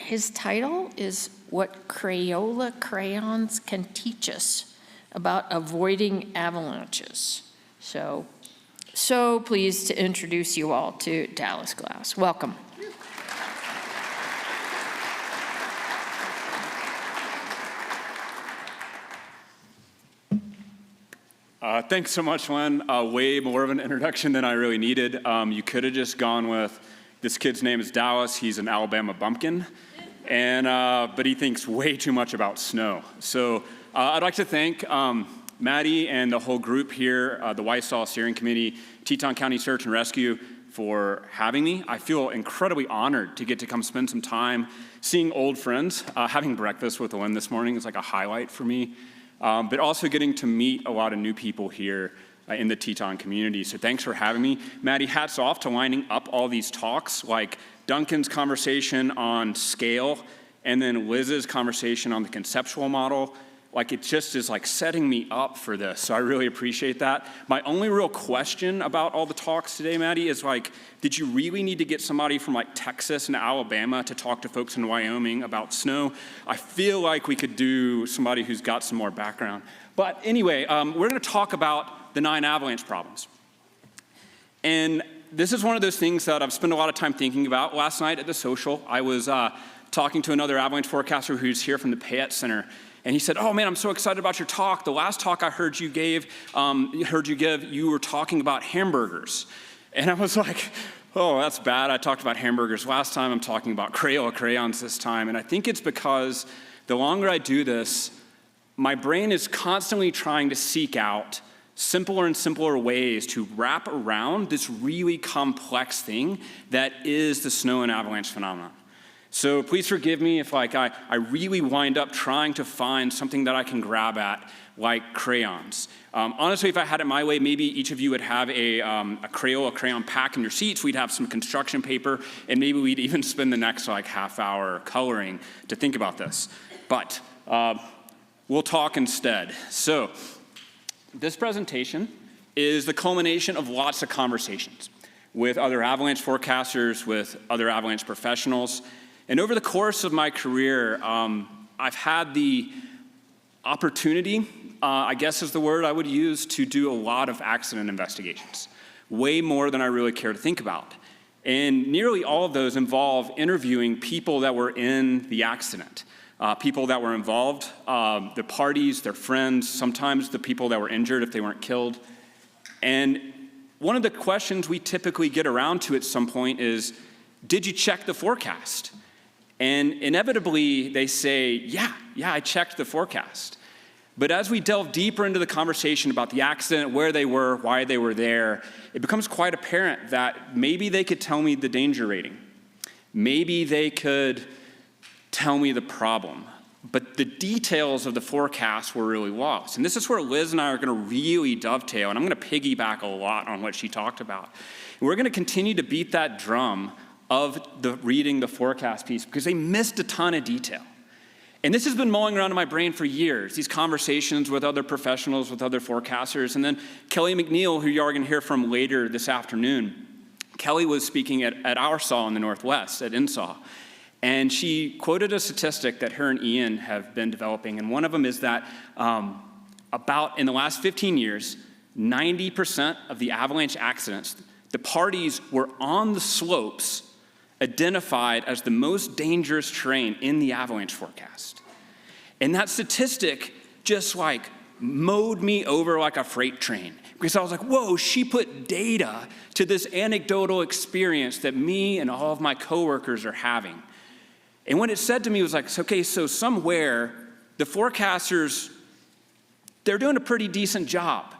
his title is What Crayola Crayons Can Teach Us About Avoiding Avalanches. So pleased to introduce you all to Dallas Glass. Welcome. Thanks so much, Lynn. Way more of an introduction than I really needed. You could have just gone with, this kid's name is Dallas, he's an Alabama bumpkin, but he thinks way too much about snow. So I'd like to thank Maddie and the whole group here, the WYSAW Steering Committee, Teton County Search and Rescue, for having me. I feel incredibly honored to get to come spend some time seeing old friends. Having breakfast with Lynn this morning is like a highlight for me. But also getting to meet a lot of new people here in the Teton community. So thanks for having me. Maddie, hats off to lining up all these talks, like Duncan's conversation on scale, and then Liz's conversation on the conceptual model. Like, it just is like setting me up for this, so I really appreciate that. My only real question about all the talks today, Maddie, is like, did you really need to get somebody from like Texas and Alabama to talk to folks in Wyoming about snow? I feel like we could do somebody who's got some more background. But anyway, we're gonna talk about the 9 avalanche problems. And this is one of those things that I've spent a lot of time thinking about. Last night at the social, I was talking to another avalanche forecaster who's here from the Payette Center. And he said, oh man, I'm so excited about your talk. The last talk I heard you give, you were talking about hamburgers. And I was like, oh, that's bad. I talked about hamburgers last time. I'm talking about Crayola crayons this time. And I think it's because the longer I do this, my brain is constantly trying to seek out simpler and simpler ways to wrap around this really complex thing that is the snow and avalanche phenomenon. So please forgive me if I really wind up trying to find something that I can grab at, like crayons. Honestly, if I had it my way, maybe each of you would have a Crayola crayon pack in your seats. We'd have some construction paper, and maybe we'd even spend the next half hour coloring to think about this. But we'll talk instead. So this presentation is the culmination of lots of conversations with other avalanche forecasters, with other avalanche professionals. And over the course of my career, I've had the opportunity, I guess is the word I would use, to do a lot of accident investigations, way more than I really care to think about. And nearly all of those involve interviewing people that were in the accident, people that were involved, the parties, their friends, sometimes the people that were injured if they weren't killed. And one of the questions we typically get around to at some point is, did you check the forecast? And inevitably, they say, yeah, I checked the forecast. But as we delve deeper into the conversation about the accident, where they were, why they were there, it becomes quite apparent that maybe they could tell me the danger rating. Maybe they could tell me the problem. But the details of the forecast were really lost. And this is where Liz and I are going to really dovetail, and I'm going to piggyback a lot on what she talked about. And we're going to continue to beat that drum of reading the forecast piece, because they missed a ton of detail. And this has been mulling around in my brain for years, these conversations with other professionals, with other forecasters. And then Kelly McNeil, who you are going to hear from later this afternoon, Kelly was speaking at our SAW in the Northwest, at INSAW. And she quoted a statistic that her and Ian have been developing. And one of them is that in the last 15 years, 90% of the avalanche accidents, the parties were on the slopes identified as the most dangerous terrain in the avalanche forecast. And that statistic just mowed me over like a freight train, because I was like, whoa, she put data to this anecdotal experience that me and all of my coworkers are having. And what it said to me was okay, so somewhere the forecasters, they're doing a pretty decent job.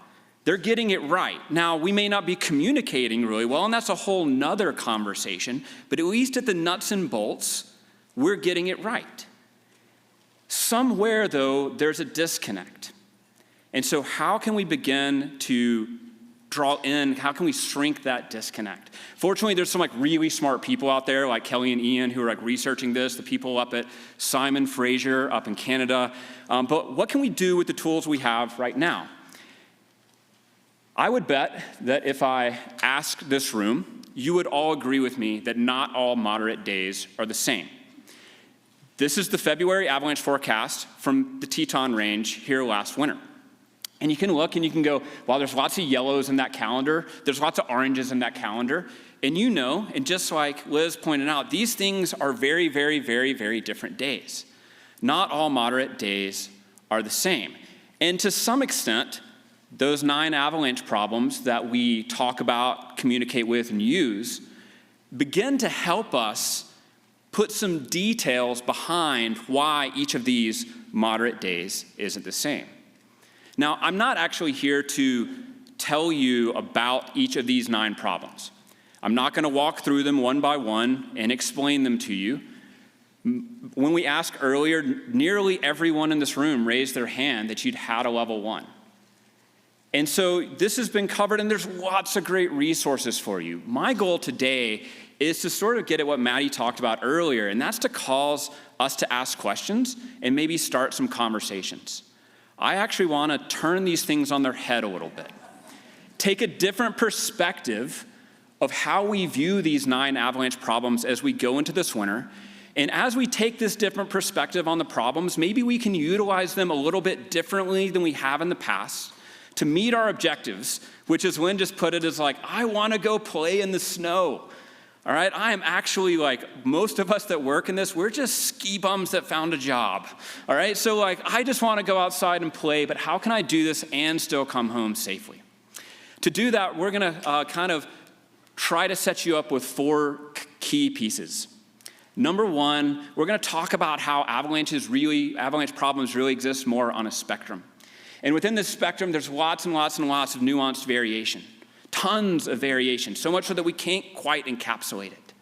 They're getting it right. Now, we may not be communicating really well, and that's a whole nother conversation, but at least at the nuts and bolts, we're getting it right. Somewhere, though, there's a disconnect. And so how can we begin to draw in, how can we shrink that disconnect? Fortunately, there's some really smart people out there like Kelly and Ian who are researching this, the people up at Simon Fraser up in Canada. But what can we do with the tools we have right now? I would bet that if I asked this room, you would all agree with me that not all moderate days are the same. This is the February avalanche forecast from the Teton Range here last winter. And you can look and you can go, wow, there's lots of yellows in that calendar. There's lots of oranges in that calendar. And you know, and just like Liz pointed out, these things are very, very, very, very different days. Not all moderate days are the same. And to some extent, those 9 avalanche problems that we talk about, communicate with, and use begin to help us put some details behind why each of these moderate days isn't the same. Now, I'm not actually here to tell you about each of these 9 problems. I'm not going to walk through them one by one and explain them to you. When we asked earlier, nearly everyone in this room raised their hand that you'd had a level 1. And so this has been covered, and there's lots of great resources for you. My goal today is to sort of get at what Maddie talked about earlier, and that's to cause us to ask questions and maybe start some conversations. I actually want to turn these things on their head a little bit. Take a different perspective of how we view these 9 avalanche problems as we go into this winter. And as we take this different perspective on the problems, maybe we can utilize them a little bit differently than we have in the past to meet our objectives, which as Lynn just put it, is like, I want to go play in the snow. All right, I am actually like, most of us that work in this, we're just ski bums that found a job. All right, so like, I just want to go outside and play, but how can I do this and still come home safely? To do that, we're going to kind of try to set you up with 4 key pieces. Number 1, we're going to talk about how avalanche problems really exist more on a spectrum. And within this spectrum, there's lots and lots and lots of nuanced variation. Tons of variation, so much so that we can't quite encapsulate it.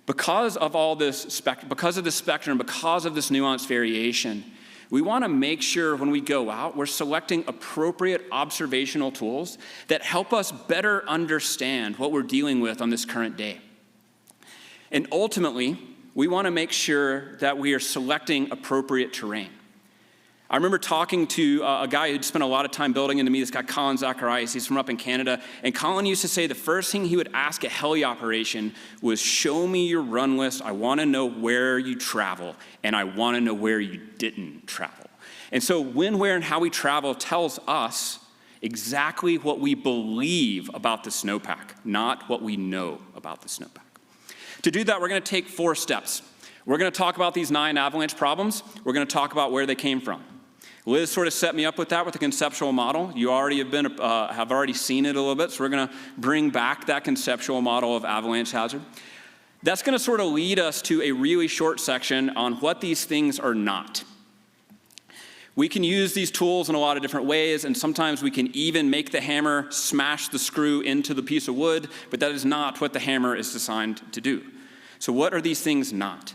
Because of all this because of the spectrum, because of this nuanced variation, we want to make sure when we go out, we're selecting appropriate observational tools that help us better understand what we're dealing with on this current day. And ultimately, we want to make sure that we are selecting appropriate terrain. I remember talking to a guy who'd spent a lot of time building into me, this guy Colin Zacharias. He's from up in Canada. And Colin used to say the first thing he would ask a heli operation was, show me your run list. I want to know where you travel, and I want to know where you didn't travel. And so when, where, and how we travel tells us exactly what we believe about the snowpack, not what we know about the snowpack. To do that, we're going to take 4 steps. We're going to talk about these 9 avalanche problems. We're going to talk about where they came from. Liz sort of set me up with that with the conceptual model. You already have already seen it a little bit, so we're going to bring back that conceptual model of avalanche hazard. That's going to sort of lead us to a really short section on what these things are not. We can use these tools in a lot of different ways, and sometimes we can even make the hammer smash the screw into the piece of wood, but that is not what the hammer is designed to do. So what are these things not?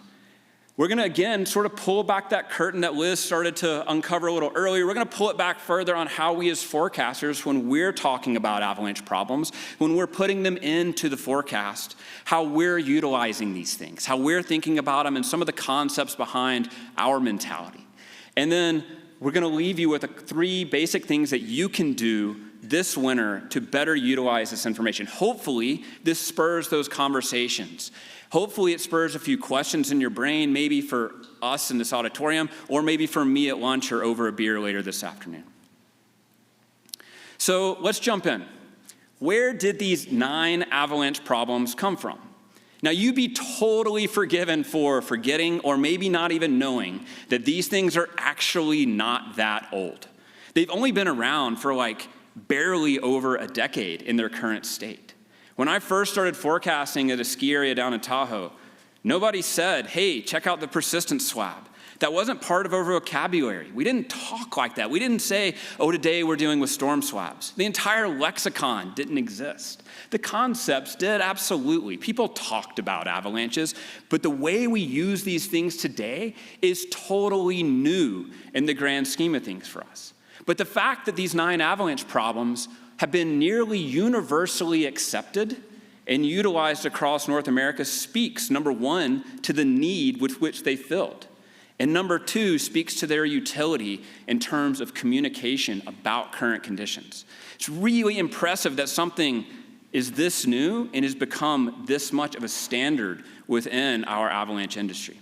We're going to, again, sort of pull back that curtain that Liz started to uncover a little earlier. We're going to pull it back further on how we as forecasters, when we're talking about avalanche problems, when we're putting them into the forecast, how we're utilizing these things, how we're thinking about them, and some of the concepts behind our mentality. And then we're going to leave you with 3 basic things that you can do this winter to better utilize this information. Hopefully, this spurs those conversations. Hopefully it spurs a few questions in your brain, maybe for us in this auditorium, or maybe for me at lunch or over a beer later this afternoon. So let's jump in. Where did these 9 avalanche problems come from? Now, you'd be totally forgiven for forgetting or maybe not even knowing that these things are actually not that old. They've only been around for like barely over a decade in their current state. When I first started forecasting at a ski area down in Tahoe, nobody said, hey, check out the persistence swab. That wasn't part of our vocabulary. We didn't talk like that. We didn't say, oh, today we're dealing with storm swabs. The entire lexicon didn't exist. The concepts did, absolutely. People talked about avalanches, but the way we use these things today is totally new in the grand scheme of things for us. But the fact that these 9 avalanche problems have been nearly universally accepted and utilized across North America speaks, number 1, to the need with which they filled. And number 2, speaks to their utility in terms of communication about current conditions. It's really impressive that something is this new and has become this much of a standard within our avalanche industry.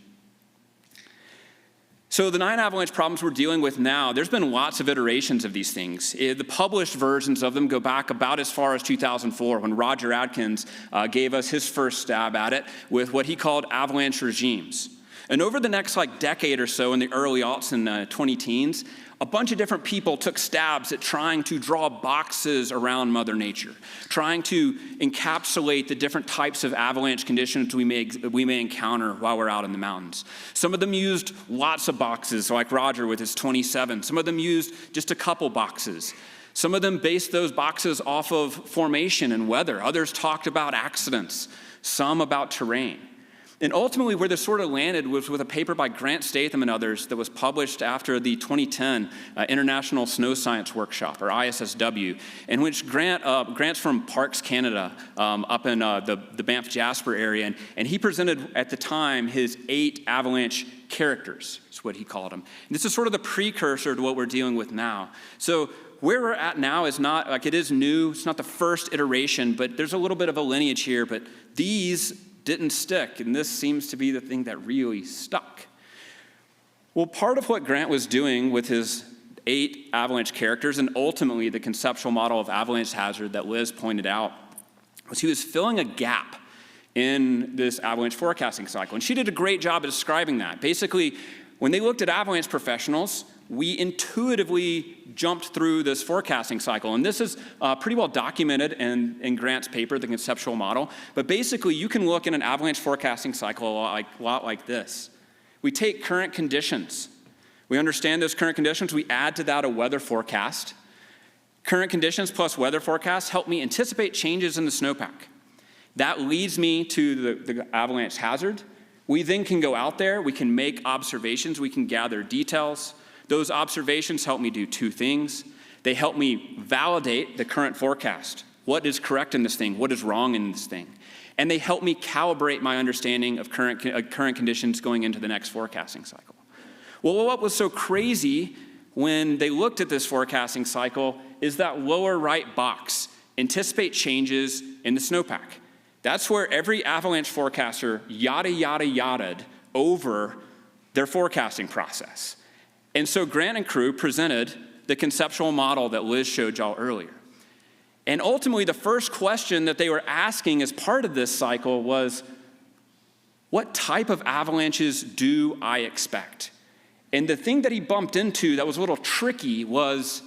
So the 9 avalanche problems we're dealing with now, there's been lots of iterations of these things. The published versions of them go back about as far as 2004 when Roger Adkins gave us his first stab at it with what he called avalanche regimes. And over the next decade or so in the early aughts and 20-teens, a bunch of different people took stabs at trying to draw boxes around Mother Nature, trying to encapsulate the different types of avalanche conditions we may encounter while we're out in the mountains. Some of them used lots of boxes, like Roger with his 27. Some of them used just a couple boxes. Some of them based those boxes off of formation and weather. Others talked about accidents, some about terrain. And ultimately, where this sort of landed was with a paper by Grant Statham and others that was published after the 2010 International Snow Science Workshop, or ISSW, in which Grant's from Parks Canada, up in the Banff-Jasper area, and he presented at the time his 8 avalanche characters, is what he called them. And this is sort of the precursor to what we're dealing with now. So where we're at now is not, it is new, it's not the first iteration, but there's a little bit of a lineage here, but these didn't stick, and this seems to be the thing that really stuck. Well, part of what Grant was doing with his 8 avalanche characters, and ultimately the conceptual model of avalanche hazard that Liz pointed out, was he was filling a gap in this avalanche forecasting cycle. And she did a great job of describing that. Basically, when they looked at avalanche professionals, we intuitively jumped through this forecasting cycle. And this is pretty well documented in Grant's paper, The Conceptual Model. But basically, you can look in an avalanche forecasting cycle a lot like this. We take current conditions. We understand those current conditions. We add to that a weather forecast. Current conditions plus weather forecast help me anticipate changes in the snowpack. That leads me to the avalanche hazard. We then can go out there. We can make observations. We can gather details. Those observations help me do 2 things. They help me validate the current forecast. What is correct in this thing? What is wrong in this thing? And they help me calibrate my understanding of current conditions going into the next forecasting cycle. Well, what was so crazy when they looked at this forecasting cycle is that lower right box, anticipate changes in the snowpack. That's where every avalanche forecaster yada, yada, yada'd over their forecasting process. And so Grant and crew presented the conceptual model that Liz showed y'all earlier. And ultimately, the first question that they were asking as part of this cycle was, what type of avalanches do I expect? And the thing that he bumped into that was a little tricky was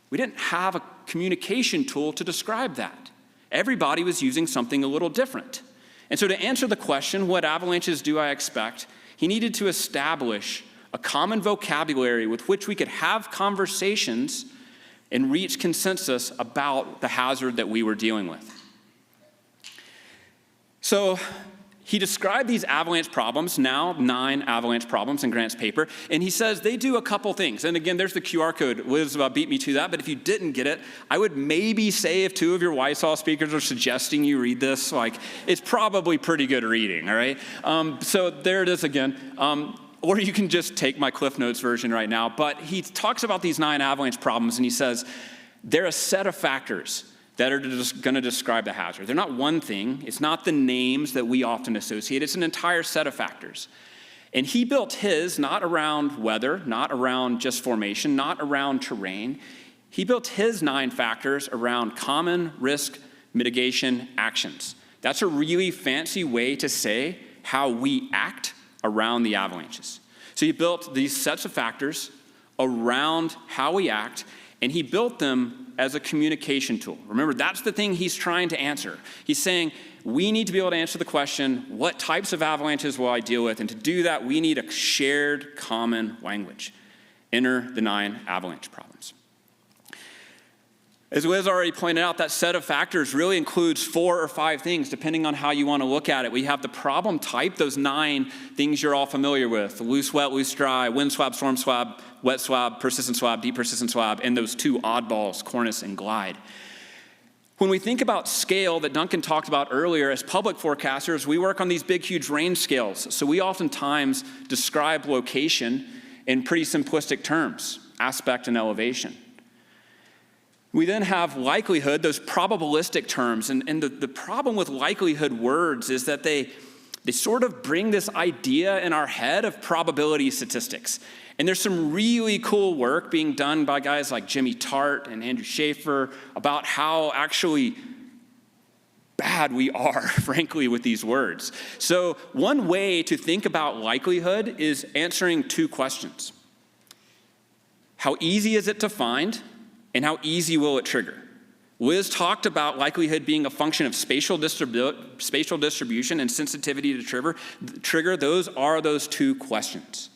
we didn't have a communication tool to describe that. Everybody was using something a little different. And so to answer the question, what avalanches do I expect, he needed to establish a common vocabulary with which we could have conversations and reach consensus about the hazard that we were dealing with. So he described these avalanche problems, now 9 avalanche problems in Grant's paper, and he says they do a couple things. And again, there's the QR code. Liz beat me to that, but if you didn't get it, I would maybe say if 2 of your WYSAW speakers are suggesting you read this, it's probably pretty good reading, all right? So there it is again. Or you can just take my Cliff Notes version right now. But he talks about these 9 avalanche problems, and he says they're a set of factors that are just going to describe the hazard. They're not one thing. It's not the names that we often associate. It's an entire set of factors. And he built his not around weather, not around just formation, not around terrain. He built his 9 factors around common risk mitigation actions. That's a really fancy way to say how we act around the avalanches. So he built these sets of factors around how we act, and he built them as a communication tool. Remember, that's the thing he's trying to answer. He's saying, we need to be able to answer the question, what types of avalanches will I deal with? And to do that, we need a shared common language. Enter the 9 avalanche problems. As Liz already pointed out, that set of factors really includes 4 or 5 things, depending on how you want to look at it. We have the problem type, those 9 things you're all familiar with: loose, wet, loose, dry, wind swab, storm swab, wet swab, persistent swab, deep persistent swab, and those 2 oddballs, cornice and glide. When we think about scale that Duncan talked about earlier, as public forecasters, we work on these big, huge range scales. So we oftentimes describe location in pretty simplistic terms, aspect and elevation. We then have likelihood, those probabilistic terms. And the problem with likelihood words is that they they sort of bring this idea in our head of probability statistics. And there's some really cool work being done by guys like Jimmy Tart and Andrew Schaefer about how actually bad we are, frankly, with these words. So one way to think about likelihood is answering two questions. How easy is it to find, and how easy will it trigger? Liz talked about likelihood being a function of spatial distribution and sensitivity to trigger. Those are those two questions.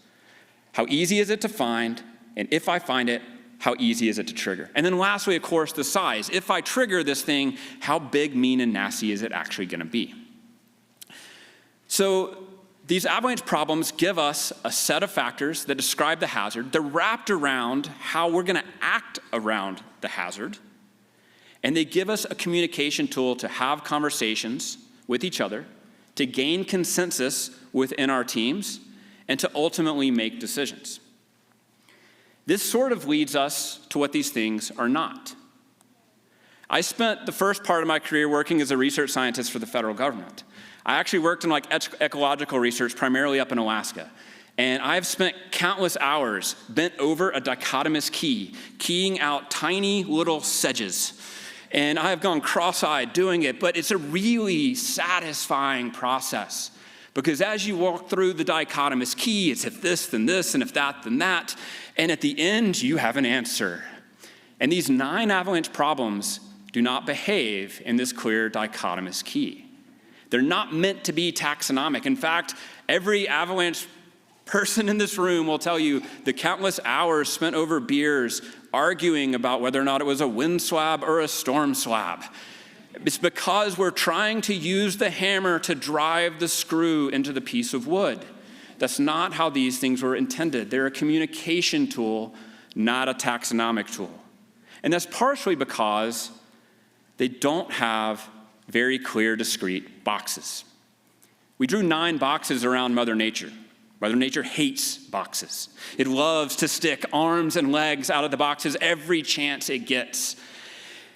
How easy is it to find, and if I find it, how easy is it to trigger? And then lastly, of course, the size. If I trigger this thing, how big, mean, and nasty is it actually going to be? So these avalanche problems give us a set of factors that describe the hazard. They're wrapped around how we're going to act around the hazard. And they give us a communication tool to have conversations with each other, to gain consensus within our teams, and to ultimately make decisions. This sort of leads us to what these things are not. I spent the first part of my career working as a research scientist for the federal government. I actually worked in ecological research, primarily up in Alaska. And I've spent countless hours bent over a dichotomous key, keying out tiny little sedges. And I've gone cross-eyed doing it, but it's a really satisfying process. Because as you walk through the dichotomous key, it's if this, then this, and if that, then that. And at the end, you have an answer. And these 9 avalanche problems do not behave in this clear dichotomous key. They're not meant to be taxonomic. In fact, every avalanche person in this room will tell you the countless hours spent over beers arguing about whether or not it was a wind swab or a storm swab. It's because we're trying to use the hammer to drive the screw into the piece of wood. That's not how these things were intended. They're a communication tool, not a taxonomic tool. And that's partially because they don't have very clear, discrete boxes. We drew 9 boxes around Mother Nature. Mother Nature hates boxes. It loves to stick arms and legs out of the boxes every chance it gets.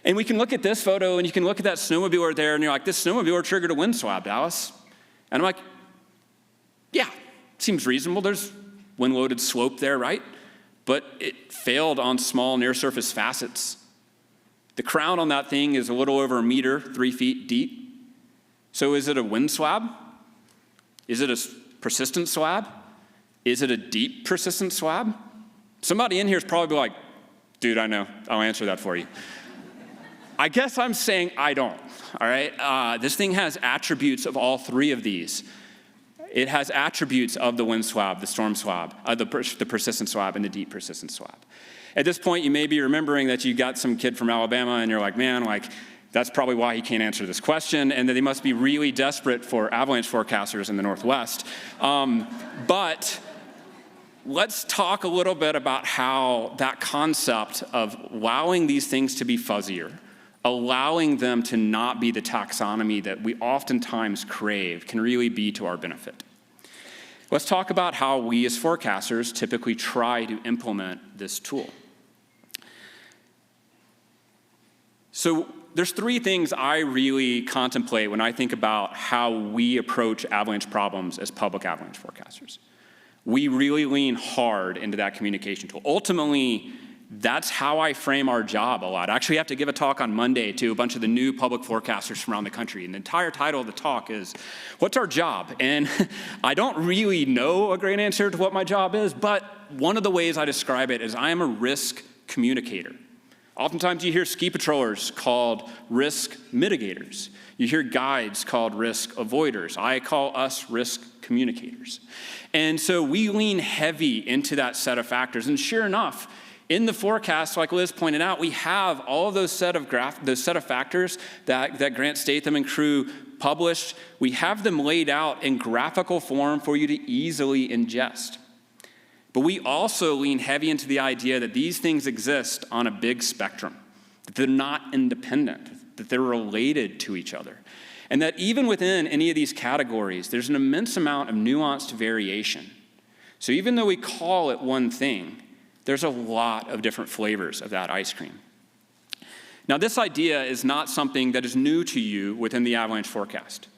And we can look at this photo, and you can look at that snowmobiler there, and you're like, this snowmobiler triggered a wind swab, Dallas. And I'm like, yeah, seems reasonable. There's wind-loaded slope there, right? But it failed on small near-surface facets. The crown on that thing is a little over 1 meter, 3 feet deep. So is it a wind swab? Is it a persistent swab? Is it a deep persistent swab? Somebody in here is probably like, dude, I know. I'll answer that for you. I guess I'm saying I don't, all right? This thing has attributes of all 3 of these. It has attributes of the wind swab, the storm swab, the persistent swab, and the deep persistent swab. At this point, you may be remembering that you got some kid from Alabama, and you're like, man, that's probably why he can't answer this question, and that they must be really desperate for avalanche forecasters in the Northwest. But let's talk a little bit about how that concept of allowing these things to be fuzzier, allowing them to not be the taxonomy that we oftentimes crave, can really be to our benefit. Let's talk about how we as forecasters typically try to implement this tool. So there's 3 things I really contemplate when I think about how we approach avalanche problems as public avalanche forecasters. We really lean hard into that communication tool. Ultimately, that's how I frame our job a lot. I actually have to give a talk on Monday to a bunch of the new public forecasters from around the country. And the entire title of the talk is, what's our job? And I don't really know a great answer to what my job is, but one of the ways I describe it is I am a risk communicator. Oftentimes you hear ski patrollers called risk mitigators. You hear guides called risk avoiders. I call us risk communicators. And so we lean heavy into that set of factors. And sure enough, in the forecast, like Liz pointed out, we have all of those set of factors that Grant Statham and crew published. We have them laid out in graphical form for you to easily ingest. But we also lean heavy into the idea that these things exist on a big spectrum, that they're not independent, that they're related to each other, and that even within any of these categories, there's an immense amount of nuanced variation. So even though we call it one thing, there's a lot of different flavors of that ice cream. Now, this idea is not something that is new to you within the avalanche forecast.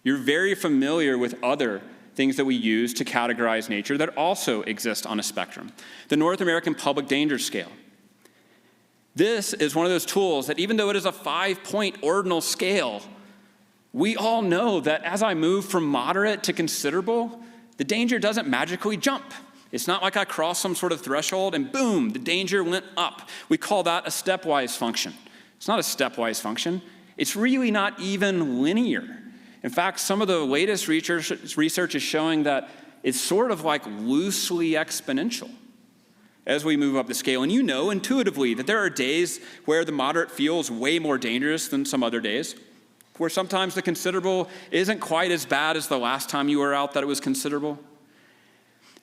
You're very familiar with other things that we use to categorize nature that also exist on a spectrum. The North American Public Danger Scale. This is one of those tools that even though it is a 5-point ordinal scale, we all know that as I move from moderate to considerable, the danger doesn't magically jump. It's not like I cross some sort of threshold and boom, the danger went up. We call that a stepwise function. It's not a stepwise function. It's really not even linear. In fact, some of the latest research is showing that it's sort of like loosely exponential as we move up the scale. And you know intuitively that there are days where the moderate feels way more dangerous than some other days, where sometimes the considerable isn't quite as bad as the last time you were out that it was considerable.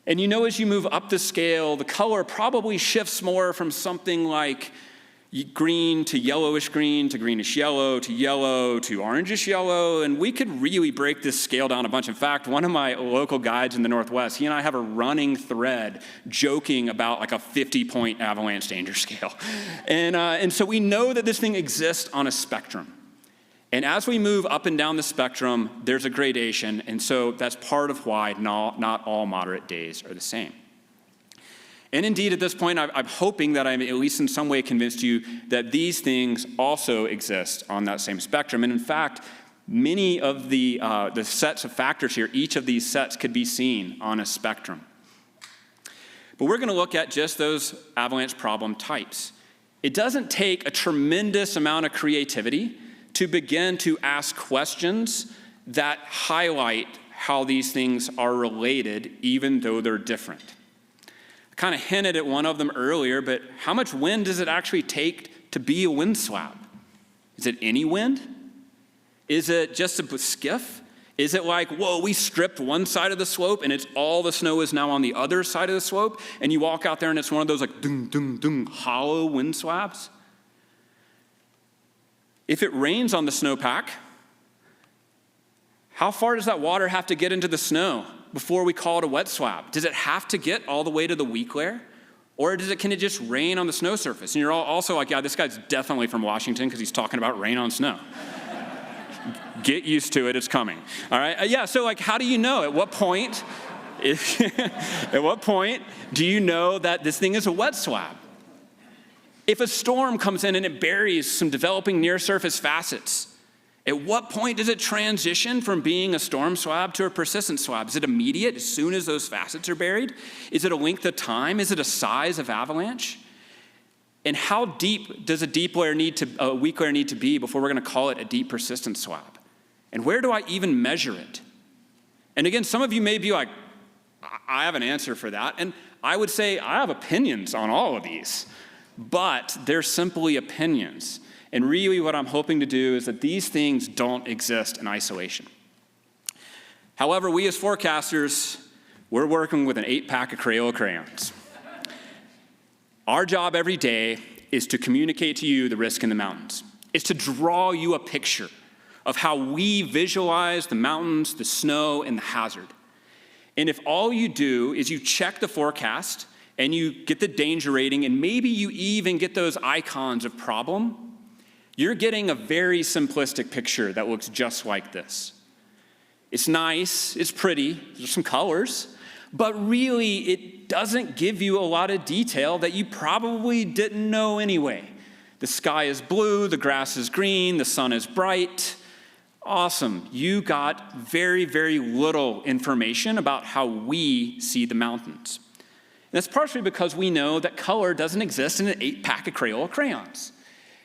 And you know as you move up the scale, the color probably shifts more from something like green to greenish yellow to orangish yellow, and we could really break this scale down a bunch. In fact, one of my local guides in the Northwest, he and I have a running thread joking about like a 50-point avalanche danger scale. And so we know that this thing exists on a spectrum. And as we move up and down the spectrum, there's a gradation, and so that's part of why not all moderate days are the same. And indeed, at this point, I'm hoping that I'm at least in some way convinced you that these things also exist on that same spectrum. And in fact, many of the sets of factors here, each of these sets could be seen on a spectrum. But we're going to look at just those avalanche problem types. It doesn't take a tremendous amount of creativity to begin to ask questions that highlight how these things are related, even though they're different. I kind of hinted at one of them earlier, but how much wind does it actually take to be a wind swab? Is it any wind? Is it just a skiff? Is it like, whoa, we stripped one side of the slope and it's all the snow is now on the other side of the slope, and you walk out there and it's one of those like dung, dung, dung, hollow wind swabs? If it rains on the snowpack, how far does that water have to get into the snow before we call it a wet swab? Does it have to get all the way to the weak layer? Or can it just rain on the snow surface? And you're all also like, yeah, this guy's definitely from Washington because he's talking about rain on snow. Get used to it, it's coming. All right, yeah, so like, how do you know? At what point do you know that this thing is a wet swab? If a storm comes in and it buries some developing near-surface facets, at what point does it transition from being a storm swab to a persistent swab? Is it immediate, as soon as those facets are buried? Is it a length of time? Is it a size of avalanche? And how deep does a weak layer need to be before we're going to call it a deep persistent swab? And where do I even measure it? And again, some of you may be like, I have an answer for that. And I would say I have opinions on all of these, but they're simply opinions. And really what I'm hoping to do is that these things don't exist in isolation. However, we as forecasters, we're working with an 8-pack of Crayola crayons. Our job every day is to communicate to you the risk in the mountains. It's to draw you a picture of how we visualize the mountains, the snow, and the hazard. And if all you do is you check the forecast and you get the danger rating and maybe you even get those icons of problem, you're getting a very simplistic picture that looks just like this. It's nice, it's pretty, there's some colors, but really it doesn't give you a lot of detail that you probably didn't know anyway. The sky is blue, the grass is green, the sun is bright. Awesome, you got very, very little information about how we see the mountains. And that's partially because we know that color doesn't exist in an 8-pack of Crayola crayons.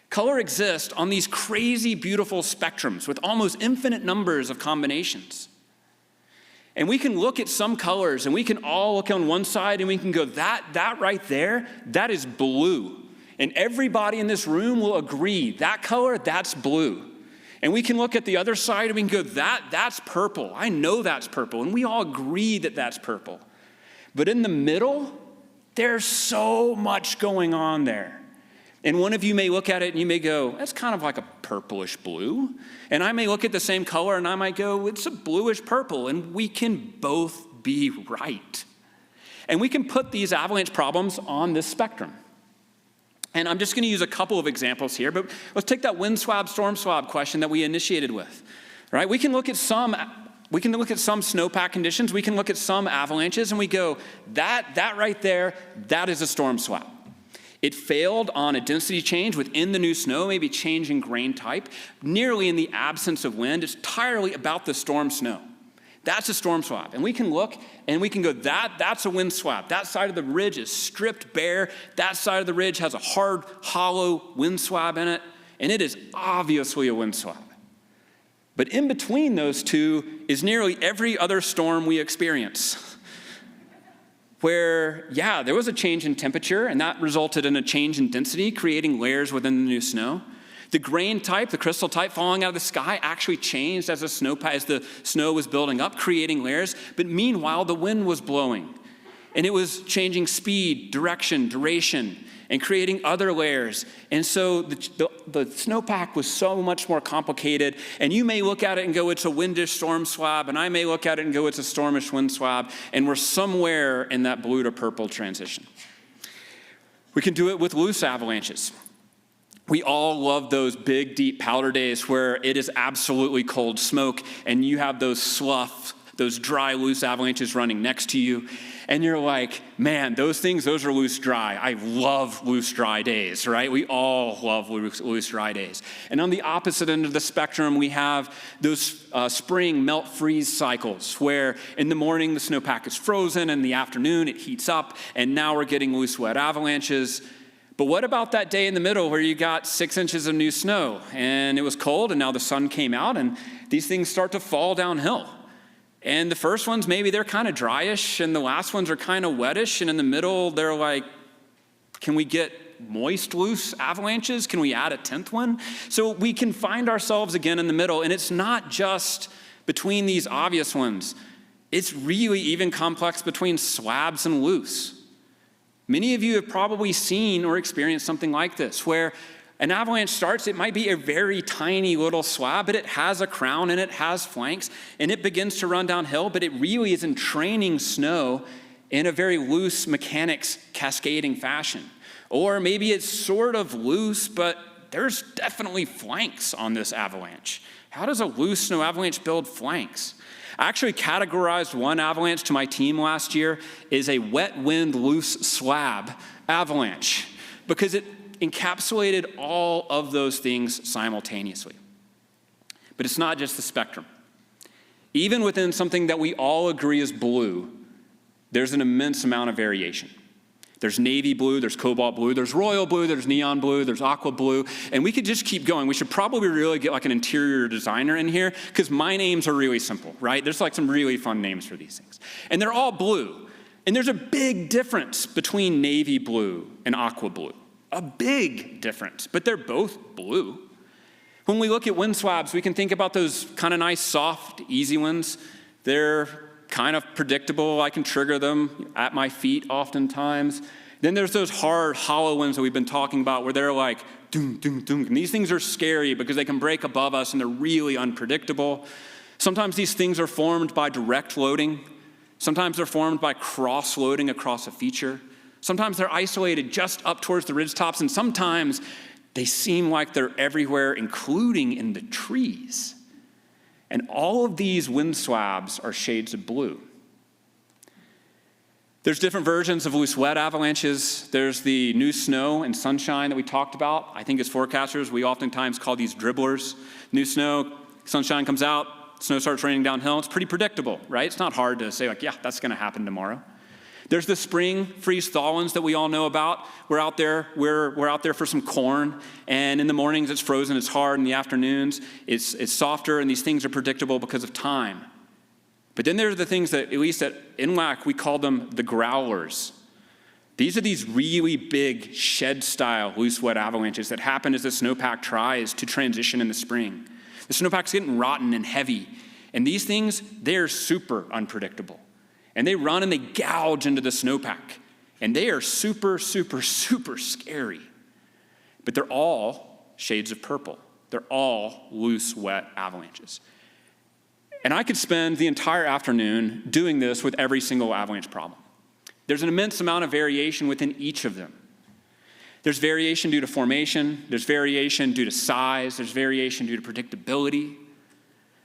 Color exists on these crazy, beautiful spectrums with almost infinite numbers of combinations. And we can look at some colors and we can all look on one side and we can go, that right there, that is blue. And everybody in this room will agree, that color, that's blue. And we can look at the other side and we can go, that's purple. I know that's purple. And we all agree that that's purple. But in the middle, there's so much going on there. And one of you may look at it and you may go, that's kind of like a purplish blue. And I may look at the same color and I might go, it's a bluish purple. And we can both be right. And we can put these avalanche problems on this spectrum. And I'm just going to use a couple of examples here, but let's take that wind swab, storm swab question that we initiated with. right? We can look at some snowpack conditions, we can look at some avalanches, and we go, that right there, that is a storm swab. It failed on a density change within the new snow, maybe changing grain type, nearly in the absence of wind. It's entirely about the storm snow. That's a storm swab. And we can look and we can go, that's a wind swab. That side of the ridge is stripped bare. That side of the ridge has a hard, hollow wind swab in it. And it is obviously a wind swab. But in between those two is nearly every other storm we experience, where, yeah, there was a change in temperature, and that resulted in a change in density, creating layers within the new snow. The grain type, the crystal type falling out of the sky actually changed as the snow was building up, creating layers. But meanwhile, the wind was blowing, and it was changing speed, direction, duration, and creating other layers. And so the snowpack was so much more complicated. And you may look at it and go, it's a windish storm swab. And I may look at it and go, it's a stormish wind swab. And we're somewhere in that blue to purple transition. We can do it with loose avalanches. We all love those big, deep powder days where it is absolutely cold smoke and you have those slough, those dry, loose avalanches running next to you. And you're like, man, those are loose, dry. I love loose, dry days, right? We all love loose, dry days. And on the opposite end of the spectrum, we have those spring melt freeze cycles where in the morning the snowpack is frozen, in the afternoon it heats up, and now we're getting loose, wet avalanches. But what about that day in the middle where you got 6 inches of new snow and it was cold and now the sun came out and these things start to fall downhill? And the first ones, maybe they're kind of dryish, and the last ones are kind of wettish, and in the middle, they're like, can we get moist, loose avalanches? Can we add a 10th one? So we can find ourselves again in the middle, and it's not just between these obvious ones. It's really even complex between slabs and loose. Many of you have probably seen or experienced something like this, where an avalanche starts, it might be a very tiny little slab, but it has a crown and it has flanks, and it begins to run downhill, but it really is entraining snow in a very loose mechanics cascading fashion. Or maybe it's sort of loose, but there's definitely flanks on this avalanche. How does a loose snow avalanche build flanks? I actually categorized one avalanche to my team last year as a wet wind loose slab avalanche because it encapsulated all of those things simultaneously. But it's not just the spectrum. Even within something that we all agree is blue, there's an immense amount of variation. There's navy blue, there's cobalt blue, there's royal blue, there's neon blue, there's aqua blue, and we could just keep going. We should probably really get like an interior designer in here because my names are really simple, right? There's like some really fun names for these things. And they're all blue. And there's a big difference between navy blue and aqua blue. A big difference, but they're both blue. When we look at wind swabs, we can think about those kind of nice, soft, easy ones. They're kind of predictable. I can trigger them at my feet oftentimes. Then there's those hard, hollow ones that we've been talking about where they're like, doom, doom, doom. And these things are scary because they can break above us and they're really unpredictable. Sometimes these things are formed by direct loading. Sometimes they're formed by cross-loading across a feature. Sometimes they're isolated just up towards the ridge tops, and sometimes they seem like they're everywhere, including in the trees. And all of these wind swabs are shades of blue. There's different versions of loose wet avalanches. There's the new snow and sunshine that we talked about. I think as forecasters, we oftentimes call these dribblers. New snow, sunshine comes out, snow starts raining downhill. It's pretty predictable, right? It's not hard to say like, yeah, that's going to happen tomorrow. There's the spring freeze-thaw ones that we all know about. We're out there for some corn, and in the mornings it's frozen, it's hard. In the afternoons it's softer, and these things are predictable because of time. But then there's the things that, at least at NLAC, we call them the growlers. These are these really big shed-style loose wet avalanches that happen as the snowpack tries to transition in the spring. The snowpack's getting rotten and heavy, and these things, they're super unpredictable. And they run and they gouge into the snowpack. And they are super, super, super scary. But they're all shades of purple. They're all loose, wet avalanches. And I could spend the entire afternoon doing this with every single avalanche problem. There's an immense amount of variation within each of them. There's variation due to formation. There's variation due to size. There's variation due to predictability.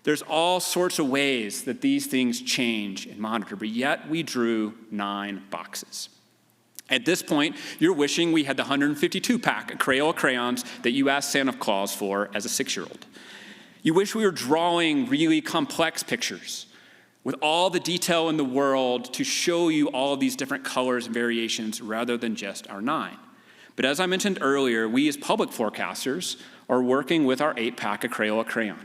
There's all sorts of ways that these things change and monitor, but yet we drew 9 boxes. At this point, you're wishing we had the 152-pack of Crayola crayons that you asked Santa Claus for as a 6-year-old. You wish we were drawing really complex pictures with all the detail in the world to show you all of these different colors and variations rather than just our 9. But as I mentioned earlier, we as public forecasters are working with our 8-pack of Crayola crayon.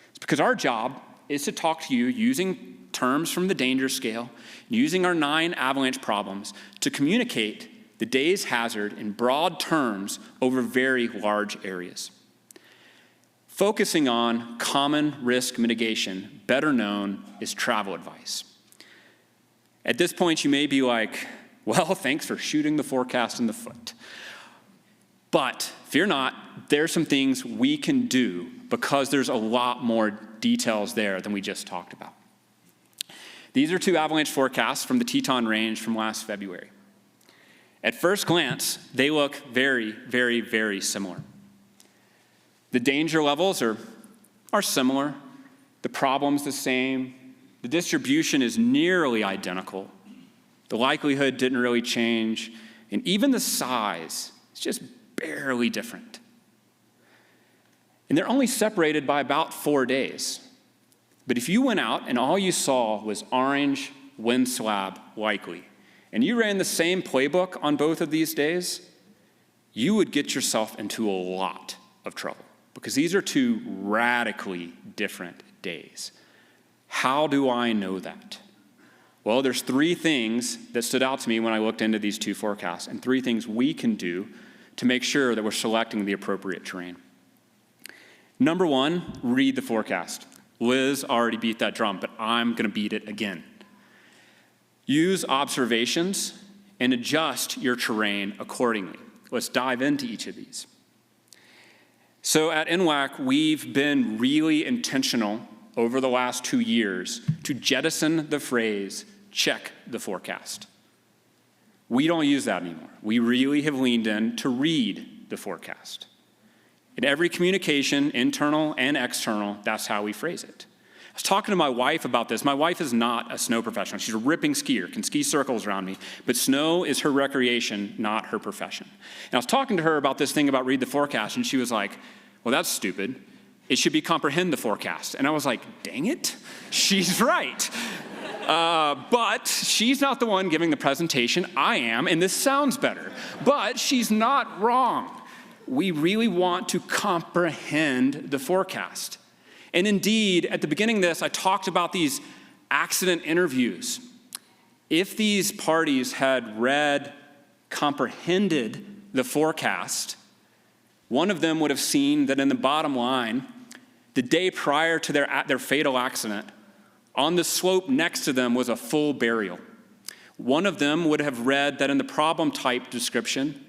It's because our job is to talk to you using terms from the danger scale, using our 9 avalanche problems to communicate the day's hazard in broad terms over very large areas. Focusing on common risk mitigation, better known as travel advice. At this point, you may be like, well, thanks for shooting the forecast in the foot. But fear not, there's some things we can do because there's a lot more details there than we just talked about. These are 2 avalanche forecasts from the Teton Range from last February. At first glance, they look very, very, very similar. The danger levels are similar. The problem's the same. The distribution is nearly identical. The likelihood didn't really change. And even the size is just barely different. And they're only separated by about 4 days. But if you went out and all you saw was orange, wind slab, likely, and you ran the same playbook on both of these days, you would get yourself into a lot of trouble because these are 2 radically different days. How do I know that? Well, there's 3 things that stood out to me when I looked into these 2 forecasts and 3 things we can do to make sure that we're selecting the appropriate terrain. Number 1, read the forecast. Liz already beat that drum, but I'm going to beat it again. Use observations and adjust your terrain accordingly. Let's dive into each of these. So at NWAC, we've been really intentional over the last 2 years to jettison the phrase, check the forecast. We don't use that anymore. We really have leaned in to read the forecast. In every communication, internal and external, that's how we phrase it. I was talking to my wife about this. My wife is not a snow professional. She's a ripping skier, can ski circles around me, but snow is her recreation, not her profession. And I was talking to her about this thing about read the forecast, and she was like, well, that's stupid. It should be comprehend the forecast. And I was like, dang it, she's right. But she's not the one giving the presentation. I am, and this sounds better. But she's not wrong. We really want to comprehend the forecast. And indeed, at the beginning of this, I talked about these accident interviews. If these parties had read, comprehended the forecast, one of them would have seen that in the bottom line, the day prior to their fatal accident, on the slope next to them was a full burial. One of them would have read that in the problem type description,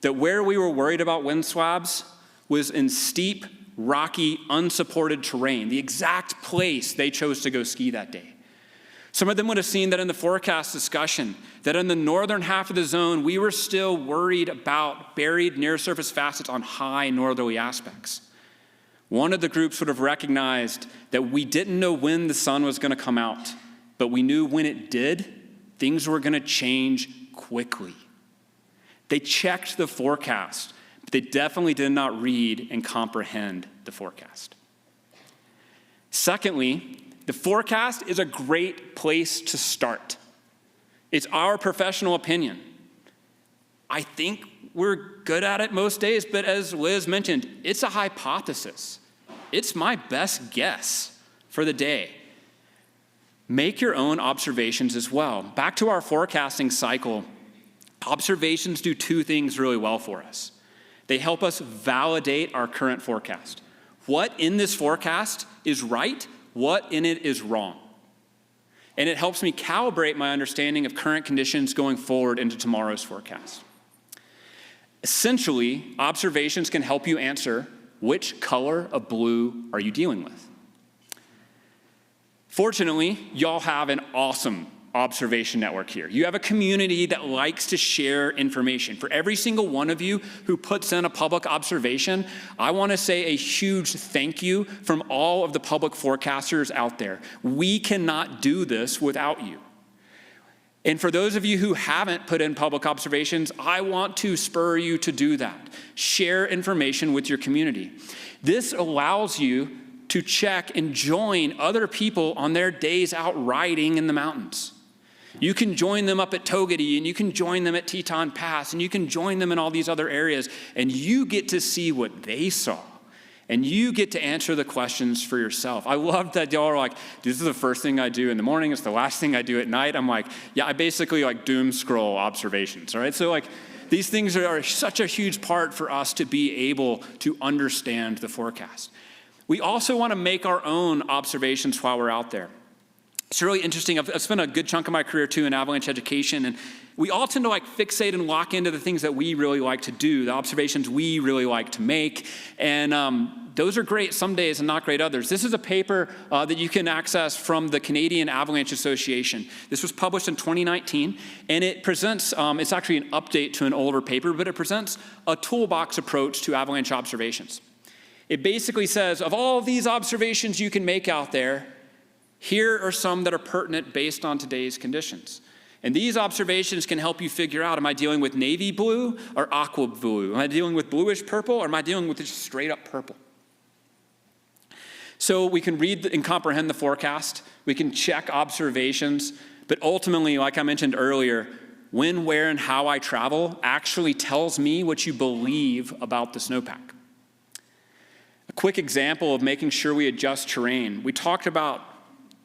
that where we were worried about wind slabs was in steep, rocky, unsupported terrain, the exact place they chose to go ski that day. Some of them would have seen that in the forecast discussion, that in the northern half of the zone, we were still worried about buried near-surface facets on high northerly aspects. One of the groups would have recognized that we didn't know when the sun was going to come out, but we knew when it did, things were going to change quickly. They checked the forecast, but they definitely did not read and comprehend the forecast. Secondly, the forecast is a great place to start. It's our professional opinion. I think we're good at it most days, but as Liz mentioned, it's a hypothesis. It's my best guess for the day. Make your own observations as well. Back to our forecasting cycle, observations do 2 things really well for us. They help us validate our current forecast. What in this forecast is right, what in it is wrong. And it helps me calibrate my understanding of current conditions going forward into tomorrow's forecast. Essentially, observations can help you answer which color of blue are you dealing with. Fortunately, y'all have an awesome observation network here. You have a community that likes to share information. For every single one of you who puts in a public observation, I want to say a huge thank you from all of the public forecasters out there. We cannot do this without you. And for those of you who haven't put in public observations, I want to spur you to do that. Share information with your community. This allows you to check and join other people on their days out riding in the mountains. You can join them up at Togety, and you can join them at Teton Pass, and you can join them in all these other areas, and you get to see what they saw. And you get to answer the questions for yourself. I love that y'all are like, this is the first thing I do in the morning. It's the last thing I do at night. I'm like, yeah, I basically like doom scroll observations, all right? So like, these things are such a huge part for us to be able to understand the forecast. We also want to make our own observations while we're out there. It's really interesting. I've spent a good chunk of my career too in avalanche education, and we all tend to like fixate and lock into the things that we really like to do, the observations we really like to make, and those are great some days and not great others. This is a paper that you can access from the Canadian Avalanche Association. This was published in 2019, and it presents, it's actually an update to an older paper, but it presents a toolbox approach to avalanche observations. It basically says, of all of these observations you can make out there, here are some that are pertinent based on today's conditions. And these observations can help you figure out, am I dealing with navy blue or aqua blue? Am I dealing with bluish purple, or am I dealing with just straight up purple? So we can read and comprehend the forecast. We can check observations. But ultimately, like I mentioned earlier, when, where, and how I travel actually tells me what you believe about the snowpack. A quick example of making sure we adjust terrain. We talked about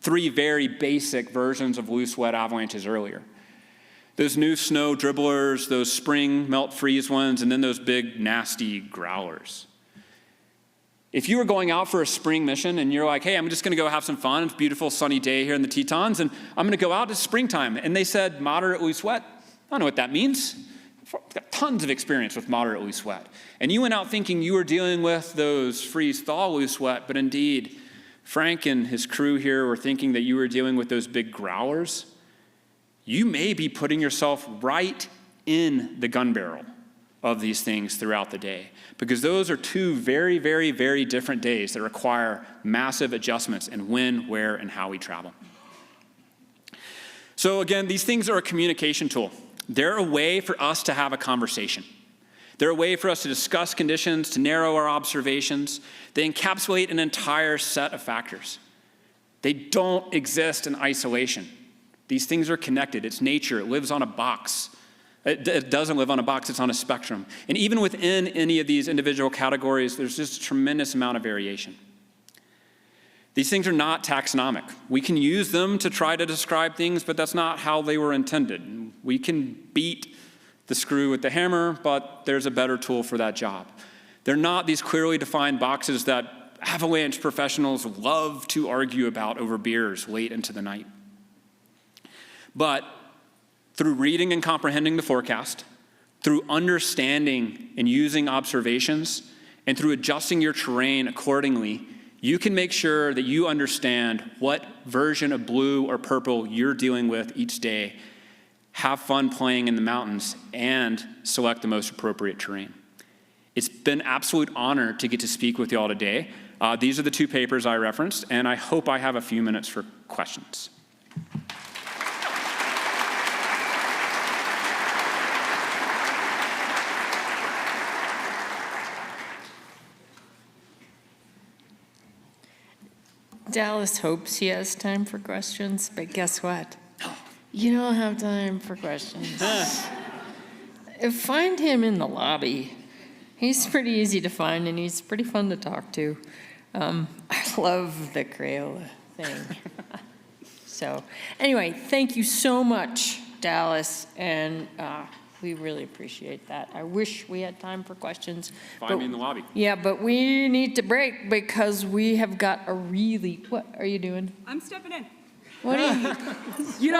3 very basic versions of loose wet avalanches earlier. Those new snow dribblers, those spring melt freeze ones, and then those big nasty growlers. If you were going out for a spring mission and you're like, hey, I'm just gonna go have some fun, it's a beautiful sunny day here in the Tetons, and I'm gonna go out, it's springtime, and they said moderate loose wet, I don't know what that means. I've got tons of experience with moderate loose wet. And you went out thinking you were dealing with those freeze thaw loose wet, but indeed, Frank and his crew here were thinking that you were dealing with those big growlers. You may be putting yourself right in the gun barrel of these things throughout the day, because those are 2 very, very, very different days that require massive adjustments in when, where, and how we travel. So again, these things are a communication tool. They're a way for us to have a conversation. They're a way for us to discuss conditions, to narrow our observations. They encapsulate an entire set of factors. They don't exist in isolation. These things are connected. It's nature. It lives on a box. It doesn't live on a box. It's on a spectrum. And even within any of these individual categories, there's just a tremendous amount of variation. These things are not taxonomic. We can use them to try to describe things, but that's not how they were intended. We can beat the screw with the hammer, but there's a better tool for that job. They're not these clearly defined boxes that avalanche professionals love to argue about over beers late into the night. But through reading and comprehending the forecast, through understanding and using observations, and through adjusting your terrain accordingly, you can make sure that you understand what version of blue or purple you're dealing with each day, have fun playing in the mountains, and select the most appropriate terrain. It's been an absolute honor to get to speak with you all today. These are the 2 papers I referenced, and I hope I have a few minutes for questions. Dallas hopes he has time for questions, but guess what? You don't have time for questions. Find him in the lobby. He's pretty easy to find, and he's pretty fun to talk to. I love the Crayola thing. So anyway, thank you so much, Dallas, and we really appreciate that. I wish we had time for questions. Find me in the lobby. Yeah, but we need to break because we have got a really, what are you doing? I'm stepping in. What are you?